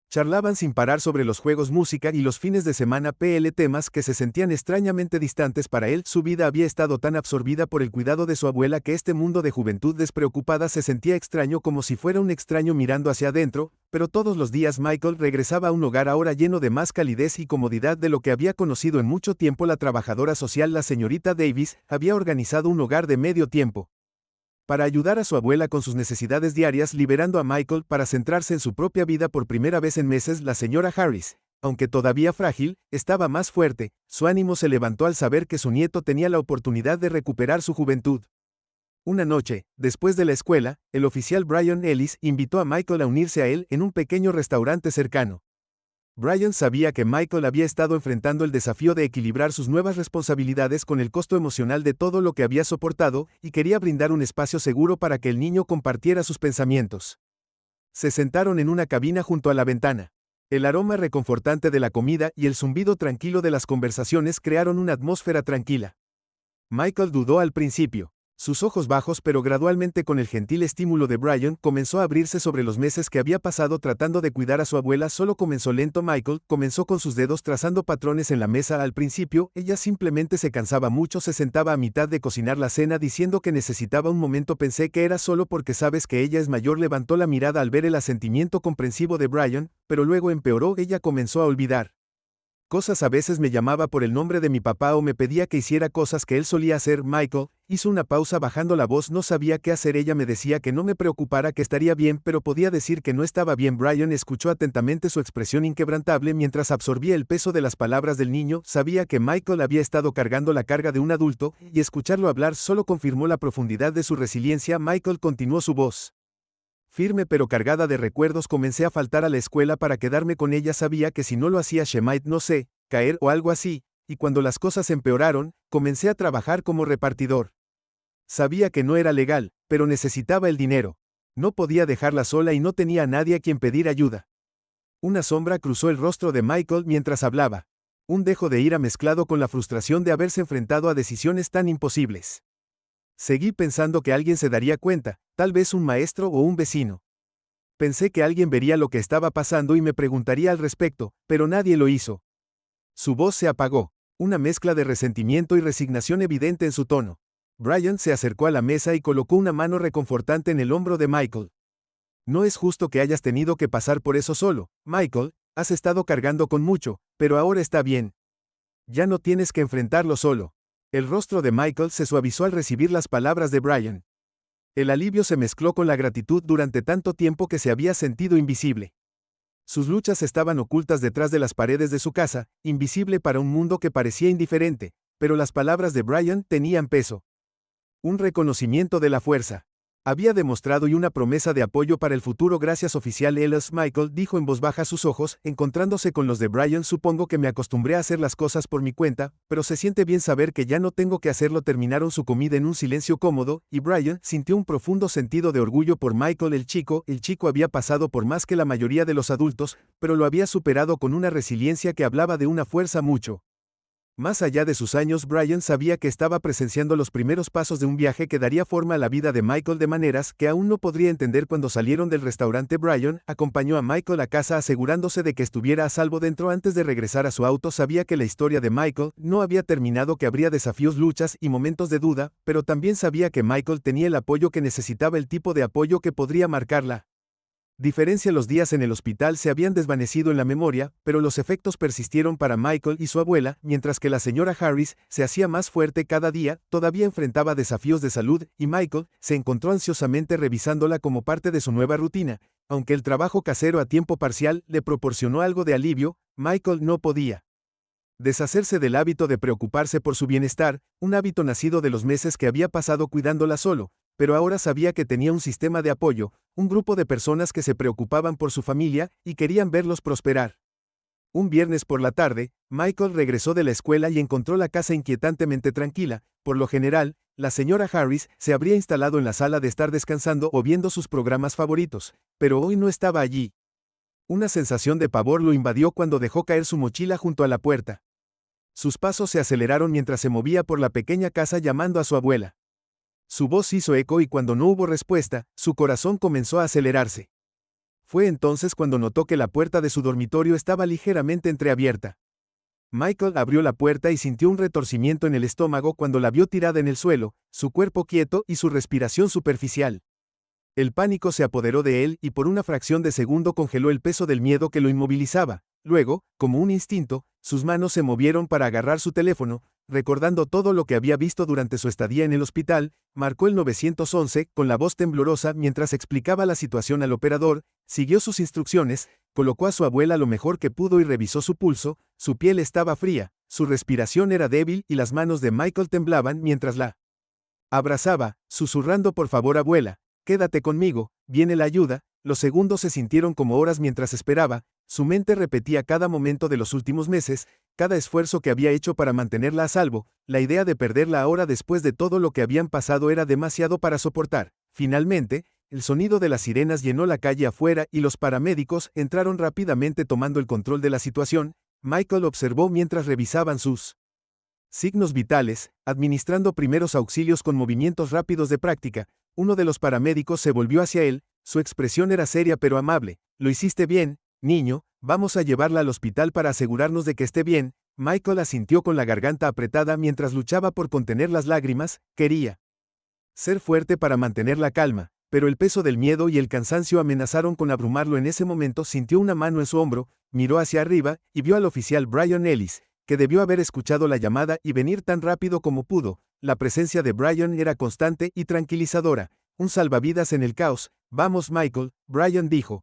charlaban sin parar sobre los juegos, música y los fines de semana, temas que se sentían extrañamente distantes para él. Su vida había estado tan absorbida por el cuidado de su abuela que este mundo de juventud despreocupada se sentía extraño, como si fuera un extraño mirando hacia adentro. Pero todos los días Michael regresaba a un hogar ahora lleno de más calidez y comodidad de lo que había conocido en mucho tiempo. La trabajadora social, la señorita Davis, había organizado un hogar de medio tiempo para ayudar a su abuela con sus necesidades diarias, liberando a Michael para centrarse en su propia vida. Por primera vez en meses, la señora Harris, aunque todavía frágil, estaba más fuerte. Su ánimo se levantó al saber que su nieto tenía la oportunidad de recuperar su juventud. Una noche, después de la escuela, el oficial Brian Ellis invitó a Michael a unirse a él en un pequeño restaurante cercano. Brian sabía que Michael había estado enfrentando el desafío de equilibrar sus nuevas responsabilidades con el costo emocional de todo lo que había soportado, y quería brindar un espacio seguro para que el niño compartiera sus pensamientos. Se sentaron en una cabina junto a la ventana. El aroma reconfortante de la comida y el zumbido tranquilo de las conversaciones crearon una atmósfera tranquila. Michael dudó al principio. Sus ojos bajos, pero gradualmente, con el gentil estímulo de Brian, comenzó a abrirse sobre los meses que había pasado tratando de cuidar a su abuela. Solo comenzó lento. Michael comenzó con sus dedos trazando patrones en la mesa. Al principio, ella simplemente se cansaba mucho. Se sentaba a mitad de cocinar la cena diciendo que necesitaba un momento. Pensé que era solo porque sabes que ella es mayor. Levantó la mirada al ver el asentimiento comprensivo de Brian, pero luego empeoró. Ella comenzó a olvidar cosas. A veces me llamaba por el nombre de mi papá o me pedía que hiciera cosas que él solía hacer. Michael hizo una pausa bajando la voz. No sabía qué hacer. Ella me decía que no me preocupara, que estaría bien, pero podía decir que no estaba bien. Brian escuchó atentamente, su expresión inquebrantable mientras absorbía el peso de las palabras del niño. Sabía que Michael había estado cargando la carga de un adulto, y escucharlo hablar solo confirmó la profundidad de su resiliencia. Michael continuó, su voz firme pero cargada de recuerdos. Comencé a faltar a la escuela para quedarme con ella. Sabía que si no lo hacía she might, no sé, caer o algo así, y cuando las cosas empeoraron, comencé a trabajar como repartidor. Sabía que no era legal, pero necesitaba el dinero. No podía dejarla sola y no tenía a nadie a quien pedir ayuda. Una sombra cruzó el rostro de Michael mientras hablaba. Un dejo de ira mezclado con la frustración de haberse enfrentado a decisiones tan imposibles. Seguí pensando que alguien se daría cuenta, tal vez un maestro o un vecino. Pensé que alguien vería lo que estaba pasando y me preguntaría al respecto, pero nadie lo hizo. Su voz se apagó, una mezcla de resentimiento y resignación evidente en su tono. Brian se acercó a la mesa y colocó una mano reconfortante en el hombro de Michael. No es justo que hayas tenido que pasar por eso solo, Michael. Has estado cargando con mucho, pero ahora está bien. Ya no tienes que enfrentarlo solo. El rostro de Michael se suavizó al recibir las palabras de Brian. El alivio se mezcló con la gratitud. Durante tanto tiempo que se había sentido invisible. Sus luchas estaban ocultas detrás de las paredes de su casa, invisible para un mundo que parecía indiferente, pero las palabras de Brian tenían peso. Un reconocimiento de la fuerza. Había demostrado y una promesa de apoyo para el futuro gracias oficial Ellis. Michael dijo en voz baja a sus ojos, encontrándose con los de Brian. Supongo que me acostumbré a hacer las cosas por mi cuenta, pero se siente bien saber que ya no tengo que hacerlo. Terminaron su comida en un silencio cómodo, y Brian sintió un profundo sentido de orgullo por Michael. El chico había pasado por más que la mayoría de los adultos, pero lo había superado con una resiliencia que hablaba de una fuerza mucho más allá de sus años. Brian sabía que estaba presenciando los primeros pasos de un viaje que daría forma a la vida de Michael de maneras que aún no podría entender. Cuando salieron del restaurante, Brian acompañó a Michael a casa asegurándose de que estuviera a salvo dentro. Antes de regresar a su auto, sabía que la historia de Michael no había terminado, que habría desafíos, luchas y momentos de duda, pero también sabía que Michael tenía el apoyo que necesitaba, el tipo de apoyo que podría marcarla diferencia. Los días en el hospital se habían desvanecido en la memoria, pero los efectos persistieron para Michael y su abuela, mientras que la señora Harris se hacía más fuerte cada día. Todavía enfrentaba desafíos de salud, y Michael se encontró ansiosamente revisándola como parte de su nueva rutina. Aunque el trabajo casero a tiempo parcial le proporcionó algo de alivio, Michael no podía deshacerse del hábito de preocuparse por su bienestar, un hábito nacido de los meses que había pasado cuidándola solo. Pero ahora sabía que tenía un sistema de apoyo, un grupo de personas que se preocupaban por su familia y querían verlos prosperar. Un viernes por la tarde, Michael regresó de la escuela y encontró la casa inquietantemente tranquila. Por lo general, la señora Harris se habría instalado en la sala de estar descansando o viendo sus programas favoritos, pero hoy no estaba allí. Una sensación de pavor lo invadió cuando dejó caer su mochila junto a la puerta. Sus pasos se aceleraron mientras se movía por la pequeña casa llamando a su abuela. Su voz hizo eco y cuando no hubo respuesta, su corazón comenzó a acelerarse. Fue entonces cuando notó que la puerta de su dormitorio estaba ligeramente entreabierta. Michael abrió la puerta y sintió un retorcimiento en el estómago cuando la vio tirada en el suelo, su cuerpo quieto y su respiración superficial. El pánico se apoderó de él y por una fracción de segundo congeló el peso del miedo que lo inmovilizaba. Luego, como un instinto, sus manos se movieron para agarrar su teléfono. Recordando todo lo que había visto durante su estadía en el hospital, marcó el 911 con la voz temblorosa mientras explicaba la situación al operador. Siguió sus instrucciones, colocó a su abuela lo mejor que pudo y revisó su pulso. Su piel estaba fría, su respiración era débil y las manos de Michael temblaban mientras la abrazaba, susurrando: por favor, abuela, quédate conmigo, viene la ayuda. Los segundos se sintieron como horas mientras esperaba. Su mente repetía cada momento de los últimos meses, cada esfuerzo que había hecho para mantenerla a salvo. La idea de perderla ahora después de todo lo que habían pasado era demasiado para soportar. Finalmente, el sonido de las sirenas llenó la calle afuera y los paramédicos entraron rápidamente tomando el control de la situación. Michael observó mientras revisaban sus signos vitales, administrando primeros auxilios con movimientos rápidos de práctica. Uno de los paramédicos se volvió hacia él, su expresión era seria pero amable. Lo hiciste bien, niño, vamos a llevarla al hospital para asegurarnos de que esté bien. Michael asintió con la garganta apretada mientras luchaba por contener las lágrimas. Quería ser fuerte para mantener la calma, pero el peso del miedo y el cansancio amenazaron con abrumarlo. En ese momento sintió una mano en su hombro, miró hacia arriba y vio al oficial Brian Ellis, que debió haber escuchado la llamada y venir tan rápido como pudo. La presencia de Brian era constante y tranquilizadora, un salvavidas en el caos. Vamos, Michael, Brian dijo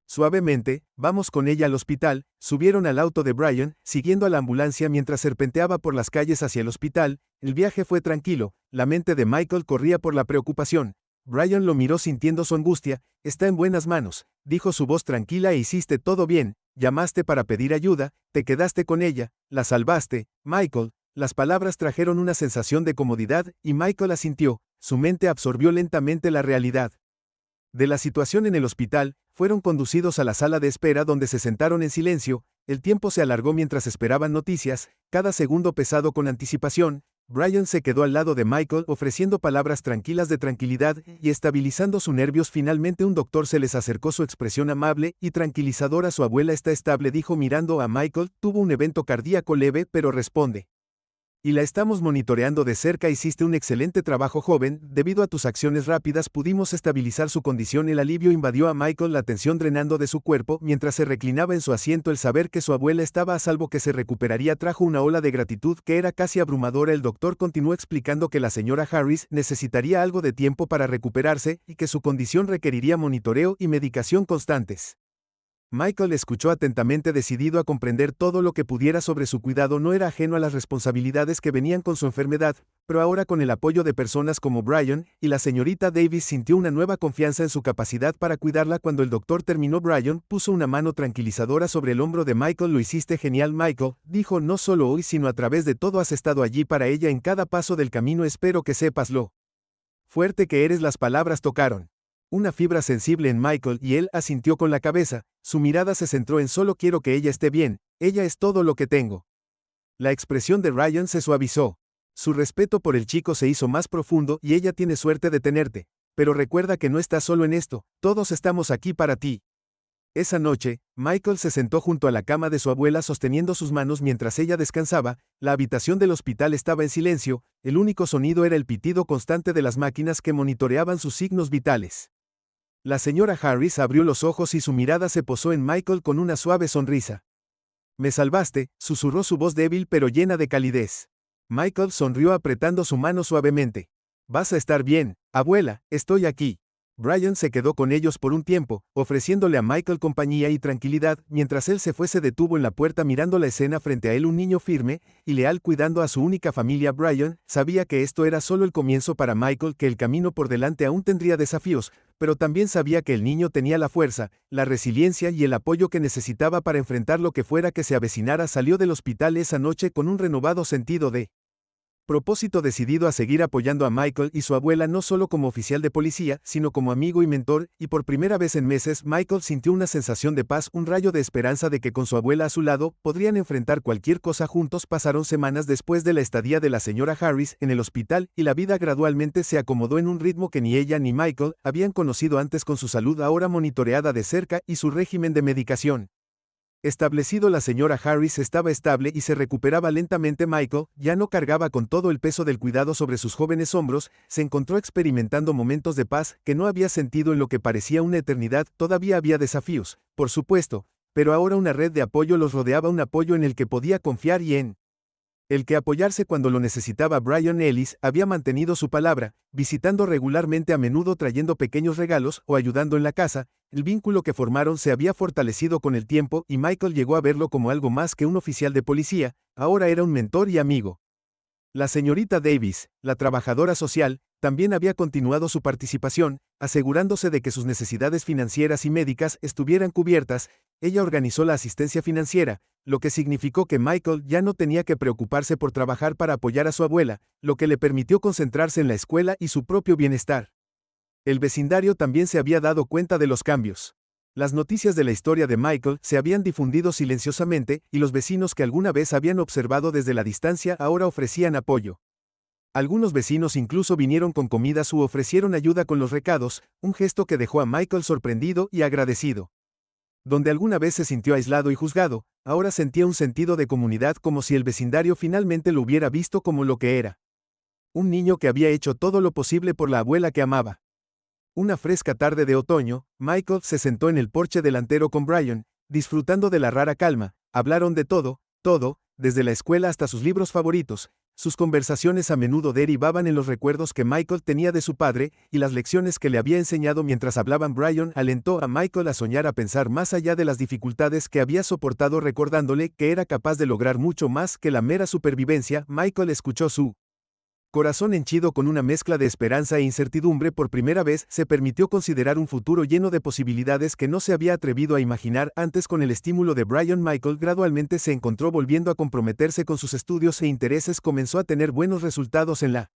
suavemente, vamos con ella al hospital. Subieron al auto de Brian, siguiendo a la ambulancia mientras serpenteaba por las calles hacia el hospital. El viaje fue tranquilo, la mente de Michael corría por la preocupación. Brian lo miró sintiendo su angustia. Está en buenas manos, dijo su voz tranquila. E hiciste todo bien, llamaste para pedir ayuda, te quedaste con ella, la salvaste, Michael. Las palabras trajeron una sensación de comodidad, y Michael asintió. Su mente absorbió lentamente la realidad de la situación en el hospital. Fueron conducidos a la sala de espera donde se sentaron en silencio. El tiempo se alargó mientras esperaban noticias, cada segundo pesado con anticipación. Brian se quedó al lado de Michael ofreciendo palabras tranquilas de tranquilidad y estabilizando sus nervios. Finalmente un doctor se les acercó, su expresión amable y tranquilizadora. Su abuela está estable, dijo mirando a Michael. Tuvo un evento cardíaco leve, pero responde. Y la estamos monitoreando de cerca. Hiciste un excelente trabajo, joven. Debido a tus acciones rápidas pudimos estabilizar su condición. El alivio invadió a Michael, la tensión drenando de su cuerpo mientras se reclinaba en su asiento. El saber que su abuela estaba a salvo, que se recuperaría, trajo una ola de gratitud que era casi abrumadora. El doctor continuó explicando que la señora Harris necesitaría algo de tiempo para recuperarse y que su condición requeriría monitoreo y medicación constantes. Michael escuchó atentamente, decidido a comprender todo lo que pudiera sobre su cuidado. No era ajeno a las responsabilidades que venían con su enfermedad, pero ahora, con el apoyo de personas como Brian y la señorita Davis, sintió una nueva confianza en su capacidad para cuidarla. Cuando el doctor terminó, Brian puso una mano tranquilizadora sobre el hombro de Michael. Lo hiciste genial, Michael, dijo, no solo hoy sino a través de todo has estado allí para ella en cada paso del camino. Espero que sepas lo fuerte que eres. Las palabras tocaron una fibra sensible en Michael y él asintió con la cabeza. Su mirada se centró en solo quiero que ella esté bien, ella es todo lo que tengo. La expresión de Ryan se suavizó. Su respeto por el chico se hizo más profundo. Y ella tiene suerte de tenerte. Pero recuerda que no estás solo en esto, todos estamos aquí para ti. Esa noche, Michael se sentó junto a la cama de su abuela sosteniendo sus manos mientras ella descansaba. La habitación del hospital estaba en silencio, el único sonido era el pitido constante de las máquinas que monitoreaban sus signos vitales. La señora Harris abrió los ojos y su mirada se posó en Michael con una suave sonrisa. Me salvaste, susurró su voz débil pero llena de calidez. Michael sonrió apretando su mano suavemente. Vas a estar bien, abuela, estoy aquí. Brian se quedó con ellos por un tiempo, ofreciéndole a Michael compañía y tranquilidad. Mientras él se fue, se detuvo en la puerta mirando la escena frente a él, un niño firme y leal cuidando a su única familia. Brian sabía que esto era solo el comienzo para Michael, que el camino por delante aún tendría desafíos, pero también sabía que el niño tenía la fuerza, la resiliencia y el apoyo que necesitaba para enfrentar lo que fuera que se avecinara. Salió del hospital esa noche con un renovado sentido de propósito, decidido a seguir apoyando a Michael y su abuela, no solo como oficial de policía, sino como amigo y mentor. Y por primera vez en meses, Michael sintió una sensación de paz, un rayo de esperanza de que con su abuela a su lado, podrían enfrentar cualquier cosa juntos. Pasaron semanas después de la estadía de la señora Harris en el hospital, y la vida gradualmente se acomodó en un ritmo que ni ella ni Michael habían conocido antes. Con su salud ahora monitoreada de cerca y su régimen de medicación establecido, la señora Harris estaba estable y se recuperaba lentamente. Michael ya no cargaba con todo el peso del cuidado sobre sus jóvenes hombros. Se encontró experimentando momentos de paz que no había sentido en lo que parecía una eternidad. Todavía había desafíos, por supuesto, pero ahora una red de apoyo los rodeaba, un apoyo en el que podía confiar y en el que apoyarse cuando lo necesitaba. Brian Ellis había mantenido su palabra, visitando regularmente, a menudo trayendo pequeños regalos o ayudando en la casa. El vínculo que formaron se había fortalecido con el tiempo y Michael llegó a verlo como algo más que un oficial de policía, ahora era un mentor y amigo. La señorita Davis, la trabajadora social, también había continuado su participación, asegurándose de que sus necesidades financieras y médicas estuvieran cubiertas. Ella organizó la asistencia financiera, lo que significó que Michael ya no tenía que preocuparse por trabajar para apoyar a su abuela, lo que le permitió concentrarse en la escuela y su propio bienestar. El vecindario también se había dado cuenta de los cambios. Las noticias de la historia de Michael se habían difundido silenciosamente, y los vecinos que alguna vez habían observado desde la distancia ahora ofrecían apoyo. Algunos vecinos incluso vinieron con comidas u ofrecieron ayuda con los recados, un gesto que dejó a Michael sorprendido y agradecido. Donde alguna vez se sintió aislado y juzgado, ahora sentía un sentido de comunidad, como si el vecindario finalmente lo hubiera visto como lo que era. Un niño que había hecho todo lo posible por la abuela que amaba. Una fresca tarde de otoño, Michael se sentó en el porche delantero con Brian, disfrutando de la rara calma. Hablaron de todo, desde la escuela hasta sus libros favoritos. Sus conversaciones a menudo derivaban en los recuerdos que Michael tenía de su padre y las lecciones que le había enseñado. Mientras hablaban, Brian alentó a Michael a soñar, a pensar más allá de las dificultades que había soportado, recordándole que era capaz de lograr mucho más que la mera supervivencia. Michael escuchó su corazón henchido con una mezcla de esperanza e incertidumbre. Por primera vez se permitió considerar un futuro lleno de posibilidades que no se había atrevido a imaginar antes. Con el estímulo de Brian, Michael gradualmente se encontró volviendo a comprometerse con sus estudios e intereses. Comenzó a tener buenos resultados en la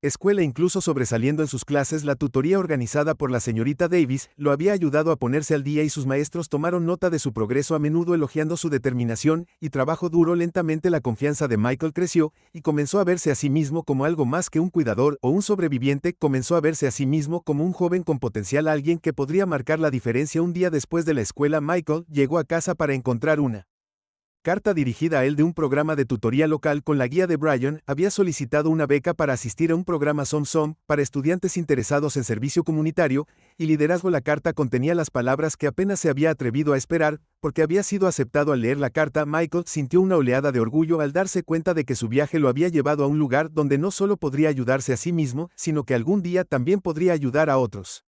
escuela, incluso sobresaliendo en sus clases. La tutoría organizada por la señorita Davis lo había ayudado a ponerse al día y sus maestros tomaron nota de su progreso, a menudo elogiando su determinación y trabajo duro. Lentamente la confianza de Michael creció y comenzó a verse a sí mismo como algo más que un cuidador o un sobreviviente. Comenzó a verse a sí mismo como un joven con potencial, alguien que podría marcar la diferencia. Un día después de la escuela, Michael llegó a casa para encontrar una carta dirigida a él de un programa de tutoría local. Con la guía de Brian, había solicitado una beca para asistir a un programa SOM para estudiantes interesados en servicio comunitario y liderazgo. La carta contenía las palabras que apenas se había atrevido a esperar, porque había sido aceptado. Al leer la carta, Michael sintió una oleada de orgullo al darse cuenta de que su viaje lo había llevado a un lugar donde no solo podría ayudarse a sí mismo, sino que algún día también podría ayudar a otros.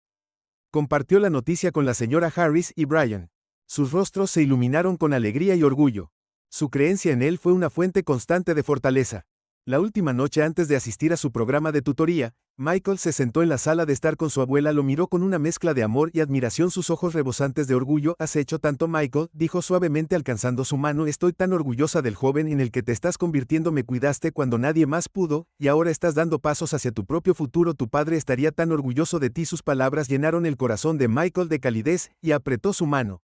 Compartió la noticia con la señora Harris y Brian. Sus rostros se iluminaron con alegría y orgullo. Su creencia en él fue una fuente constante de fortaleza. La última noche antes de asistir a su programa de tutoría, Michael se sentó en la sala de estar con su abuela, lo miró con una mezcla de amor y admiración, sus ojos rebosantes de orgullo. Has hecho tanto, Michael, dijo suavemente alcanzando su mano, estoy tan orgullosa del joven en el que te estás convirtiendo, me cuidaste cuando nadie más pudo, y ahora estás dando pasos hacia tu propio futuro, tu padre estaría tan orgulloso de ti. Sus palabras llenaron el corazón de Michael de calidez, y apretó su mano,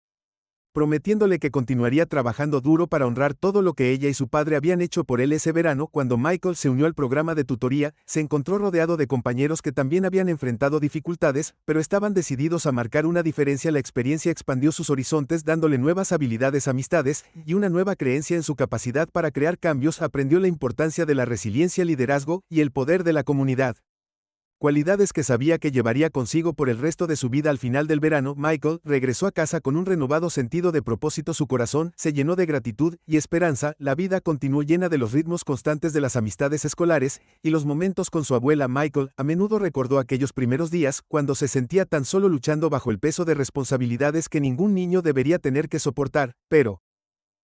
prometiéndole que continuaría trabajando duro para honrar todo lo que ella y su padre habían hecho por él. Ese verano, cuando Michael se unió al programa de tutoría, se encontró rodeado de compañeros que también habían enfrentado dificultades, pero estaban decididos a marcar una diferencia. La experiencia expandió sus horizontes, dándole nuevas habilidades, amistades, y una nueva creencia en su capacidad para crear cambios. Aprendió la importancia de la resiliencia, liderazgo, y el poder de la comunidad, cualidades que sabía que llevaría consigo por el resto de su vida. Al final del verano, Michael regresó a casa con un renovado sentido de propósito, su corazón se llenó de gratitud y esperanza. La vida continuó llena de los ritmos constantes de las amistades escolares y los momentos con su abuela. Michael a menudo recordó aquellos primeros días, cuando se sentía tan solo luchando bajo el peso de responsabilidades que ningún niño debería tener que soportar, pero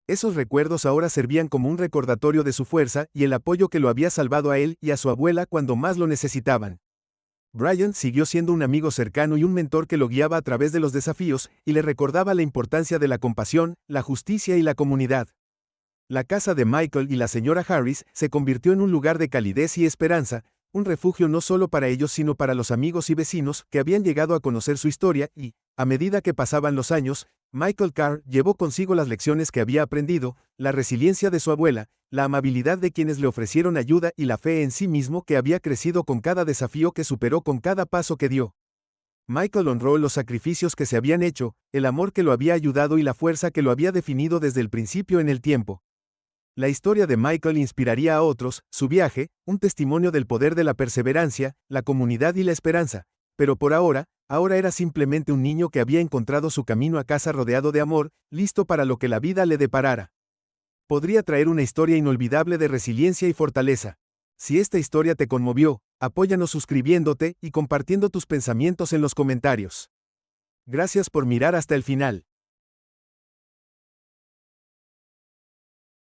esos recuerdos ahora servían como un recordatorio de su fuerza y el apoyo que lo había salvado a él y a su abuela cuando más lo necesitaban. Brian siguió siendo un amigo cercano y un mentor que lo guiaba a través de los desafíos, y le recordaba la importancia de la compasión, la justicia y la comunidad. La casa de Michael y la señora Harris se convirtió en un lugar de calidez y esperanza, un refugio no solo para ellos sino para los amigos y vecinos que habían llegado a conocer su historia y, a medida que pasaban los años, Michael Carr llevó consigo las lecciones que había aprendido, la resiliencia de su abuela, la amabilidad de quienes le ofrecieron ayuda y la fe en sí mismo que había crecido con cada desafío que superó, con cada paso que dio. Michael honró los sacrificios que se habían hecho, el amor que lo había ayudado y la fuerza que lo había definido desde el principio en el tiempo. La historia de Michael inspiraría a otros, su viaje, un testimonio del poder de la perseverancia, la comunidad y la esperanza. Pero por ahora era simplemente un niño que había encontrado su camino a casa rodeado de amor, listo para lo que la vida le deparara. Podría traer una historia inolvidable de resiliencia y fortaleza. Si esta historia te conmovió, apóyanos suscribiéndote y compartiendo tus pensamientos en los comentarios. Gracias por mirar hasta el final.